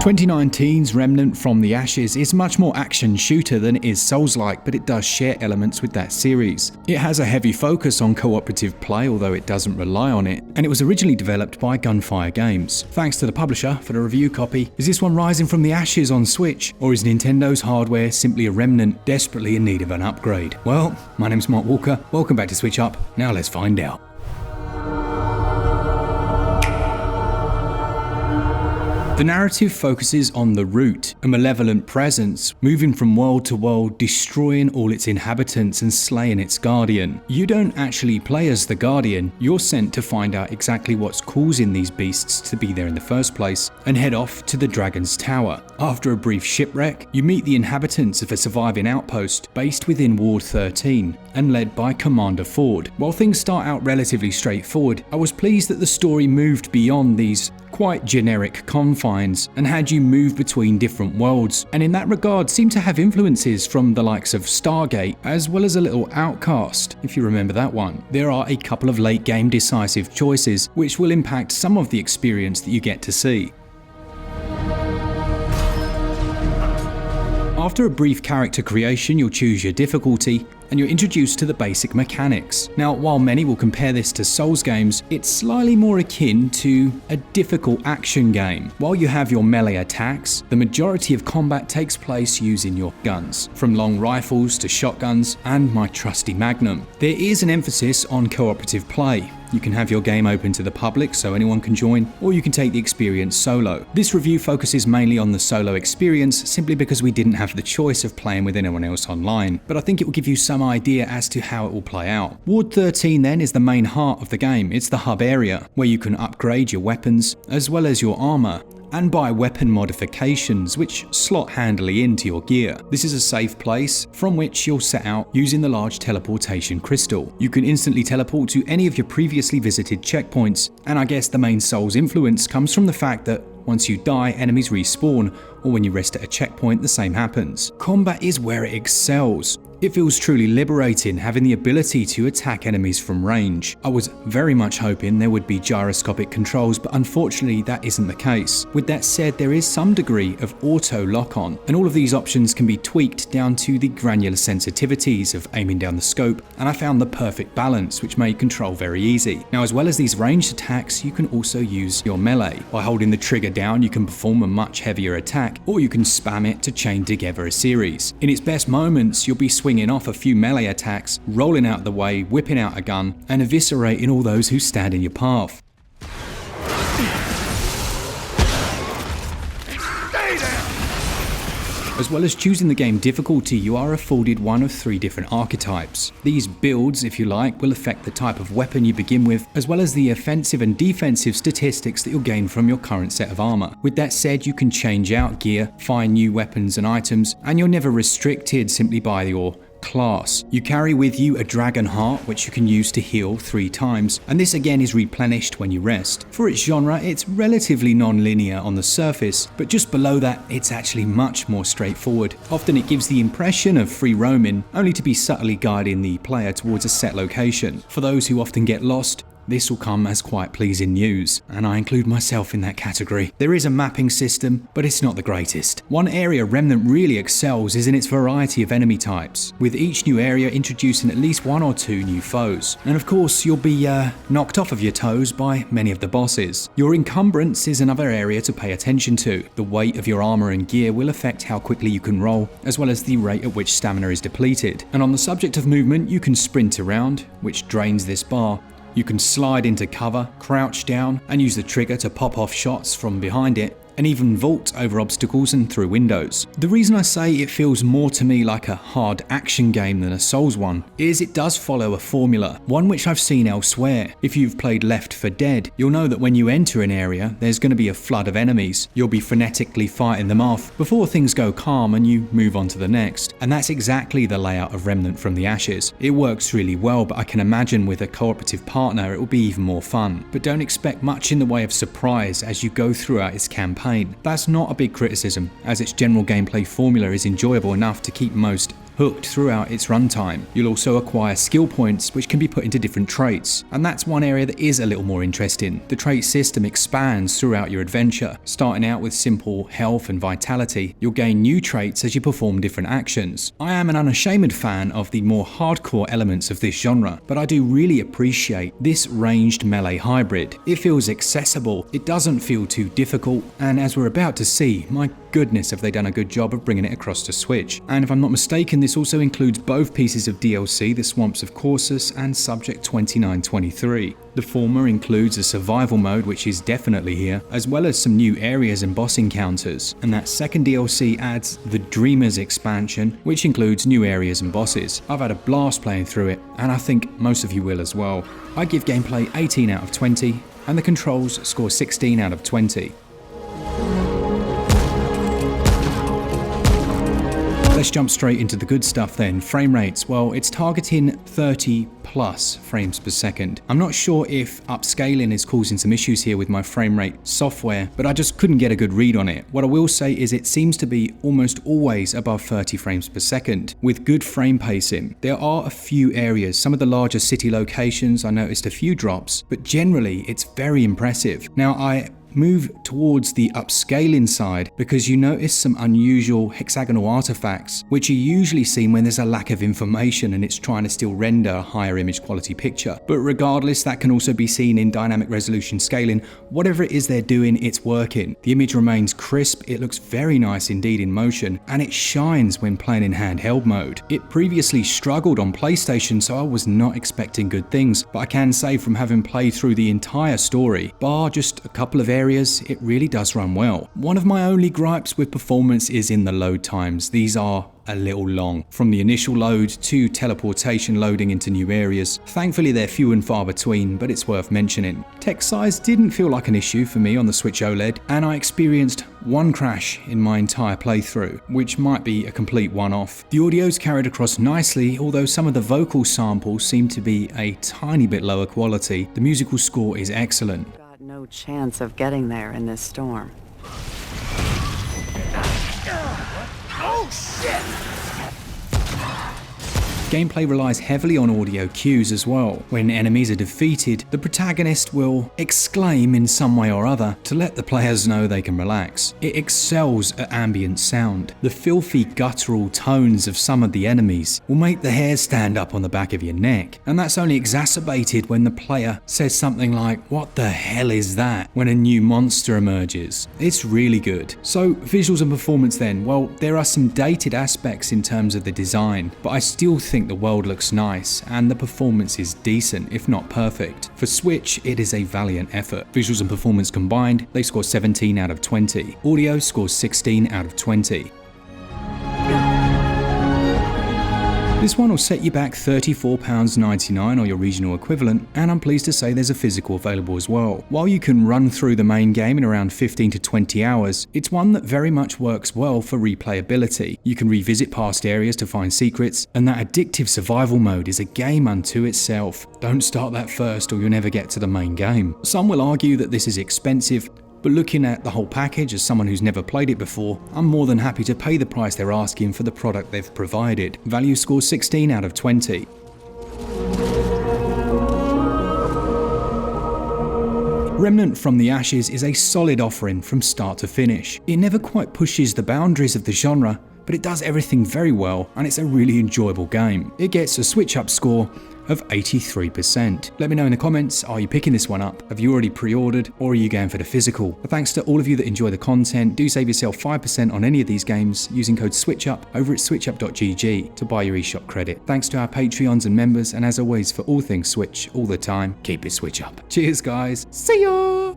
2019's Remnant From The Ashes is much more action shooter than it is Souls-like, but it does share elements with that series. It has a heavy focus on cooperative play, although it doesn't rely on it, and it was originally developed by Gunfire Games. Thanks to the publisher for the review copy. Is this one rising from the ashes on Switch, or is Nintendo's hardware simply a remnant desperately in need of an upgrade? Well, my name's Mark Walker, welcome back to SwitchUp, now let's find out. The narrative focuses on the Root, a malevolent presence, moving from world to world, destroying all its inhabitants and slaying its guardian. You don't actually play as the guardian, you're sent to find out exactly what's causing these beasts to be there in the first place, and head off to the Dragon's Tower. After a brief shipwreck, you meet the inhabitants of a surviving outpost based within Ward 13, and led by Commander Ford. While things start out relatively straightforward, I was pleased that the story moved beyond these quite generic confines and had you move between different worlds, and in that regard seemed to have influences from the likes of Stargate as well as a little Outcast, if you remember that one. There are a couple of late game decisive choices which will impact some of the experience that you get to see. After a brief character creation, you'll choose your difficulty, and you're introduced to the basic mechanics. Now, while many will compare this to Souls games, it's slightly more akin to a difficult action game. While you have your melee attacks, the majority of combat takes place using your guns, from long rifles to shotguns and my trusty Magnum. There is an emphasis on cooperative play. You can have your game open to the public so anyone can join, or you can take the experience solo. This review focuses mainly on the solo experience simply because we didn't have the choice of playing with anyone else online, but I think it will give you some idea as to how it will play out. Ward 13 then is the main heart of the game. It's the hub area where you can upgrade your weapons as well as your armor, and buy weapon modifications which slot handily into your gear. This is a safe place from which you'll set out using the large teleportation crystal. You can instantly teleport to any of your previously visited checkpoints, and I guess the main Souls influence comes from the fact that once you die, enemies respawn, or when you rest at a checkpoint, the same happens. Combat is where it excels. It feels truly liberating having the ability to attack enemies from range. I was very much hoping there would be gyroscopic controls, but unfortunately that isn't the case. With that said, there is some degree of auto lock-on, and all of these options can be tweaked down to the granular sensitivities of aiming down the scope, and I found the perfect balance which made control very easy. Now, as well as these ranged attacks, you can also use your melee. By holding the trigger down, you can perform a much heavier attack, or you can spam it to chain together a series. In its best moments, you'll be swinging off a few melee attacks, rolling out of the way, whipping out a gun, and eviscerating all those who stand in your path. As well as choosing the game difficulty, you are afforded one of 3 different archetypes. These builds, if you like, will affect the type of weapon you begin with, as well as the offensive and defensive statistics that you'll gain from your current set of armor. With that said, you can change out gear, find new weapons and items, and you're never restricted simply by your class. You carry with you a dragon heart which you can use to heal 3 times, and this again is replenished when you rest. For its genre, it's relatively non-linear on the surface, but just below that it's actually much more straightforward. Often it gives the impression of free roaming, only to be subtly guiding the player towards a set location. For those who often get lost, this will come as quite pleasing news, and I include myself in that category. There is a mapping system, but it's not the greatest. One area Remnant really excels is in its variety of enemy types, with each new area introducing at least 1 or 2 new foes. And of course, you'll be knocked off of your toes by many of the bosses. Your encumbrance is another area to pay attention to. The weight of your armor and gear will affect how quickly you can roll, as well as the rate at which stamina is depleted. And on the subject of movement, you can sprint around, which drains this bar. You can slide into cover, crouch down, and use the trigger to pop off shots from behind it, and even vault over obstacles and through windows. The reason I say it feels more to me like a hard action game than a Souls one is it does follow a formula, one which I've seen elsewhere. If you've played Left 4 Dead, you'll know that when you enter an area, there's going to be a flood of enemies. You'll be frenetically fighting them off before things go calm and you move on to the next. And that's exactly the layout of Remnant From The Ashes. It works really well, but I can imagine with a cooperative partner it will be even more fun. But don't expect much in the way of surprise as you go throughout its campaign. That's not a big criticism, as its general gameplay formula is enjoyable enough to keep most hooked throughout its runtime. You'll also acquire skill points which can be put into different traits, and that's one area that is a little more interesting. The trait system expands throughout your adventure. Starting out with simple health and vitality, you'll gain new traits as you perform different actions. I am an unashamed fan of the more hardcore elements of this genre, but I do really appreciate this ranged melee hybrid. It feels accessible, it doesn't feel too difficult, and as we're about to see, my goodness have they done a good job of bringing it across to Switch. And if I'm not mistaken, this also includes both pieces of DLC, the Swamps of Corsus and Subject 2923. The former includes a survival mode, which is definitely here, as well as some new areas and boss encounters. And that second DLC adds the Dreamers expansion, which includes new areas and bosses. I've had a blast playing through it, and I think most of you will as well. I give gameplay 18 out of 20, and the controls score 16 out of 20. Let's jump straight into the good stuff then. Frame rates, well, it's targeting 30 plus frames per second. I'm not sure if upscaling is causing some issues here with my frame rate software, but I just couldn't get a good read on it. What I will say is it seems to be almost always above 30 frames per second, with good frame pacing. There are a few areas, some of the larger city locations, I noticed a few drops, but generally it's very impressive. Now I move towards the upscaling side because you notice some unusual hexagonal artifacts, which are usually seen when there's a lack of information and it's trying to still render a higher image quality picture. But regardless, that can also be seen in dynamic resolution scaling. Whatever it is they're doing, it's working. The image remains crisp, it looks very nice indeed in motion, and it shines when playing in handheld mode. It previously struggled on PlayStation, so I was not expecting good things, but I can say from having played through the entire story, bar just a couple of areas, it really does run well. One of my only gripes with performance is in the load times. These are a little long. From the initial load to teleportation loading into new areas. Thankfully they're few and far between, but it's worth mentioning. Text size didn't feel like an issue for me on the Switch OLED, and I experienced one crash in my entire playthrough, which might be a complete one-off. The audio's carried across nicely, although some of the vocal samples seem to be a tiny bit lower quality. The musical score is excellent. No chance of getting there in this storm. Oh shit! Gameplay relies heavily on audio cues as well. When enemies are defeated, the protagonist will exclaim in some way or other to let the players know they can relax. It excels at ambient sound. The filthy guttural tones of some of the enemies will make the hair stand up on the back of your neck, and that's only exacerbated when the player says something like, "What the hell is that?" when a new monster emerges. It's really good. So visuals and performance then, well, there are some dated aspects in terms of the design, but I still think the world looks nice and the performance is decent, if not perfect. For Switch, it is a valiant effort. Visuals and performance combined, they score 17 out of 20. Audio scores 16 out of 20. This one will set you back £34.99 or your regional equivalent, and I'm pleased to say there's a physical available as well. While you can run through the main game in around 15 to 20 hours, it's one that very much works well for replayability. You can revisit past areas to find secrets, and that addictive survival mode is a game unto itself. Don't start that first or you'll never get to the main game. Some will argue that this is expensive, but looking at the whole package as someone who's never played it before, I'm more than happy to pay the price they're asking for the product they've provided. Value scores 16 out of 20. Remnant From The Ashes is a solid offering from start to finish. It never quite pushes the boundaries of the genre, but it does everything very well, and it's a really enjoyable game. It gets a SwitchUp score of 83%. Let me know in the comments, are you picking this one up? Have you already pre-ordered, or are you going for the physical? But thanks to all of you that enjoy the content. Do save yourself 5% on any of these games using code SwitchUp over at switchup.gg to buy your eShop credit. Thanks to our Patreons and members, and as always, for all things Switch all the time, keep it Switch up. Cheers guys, see ya!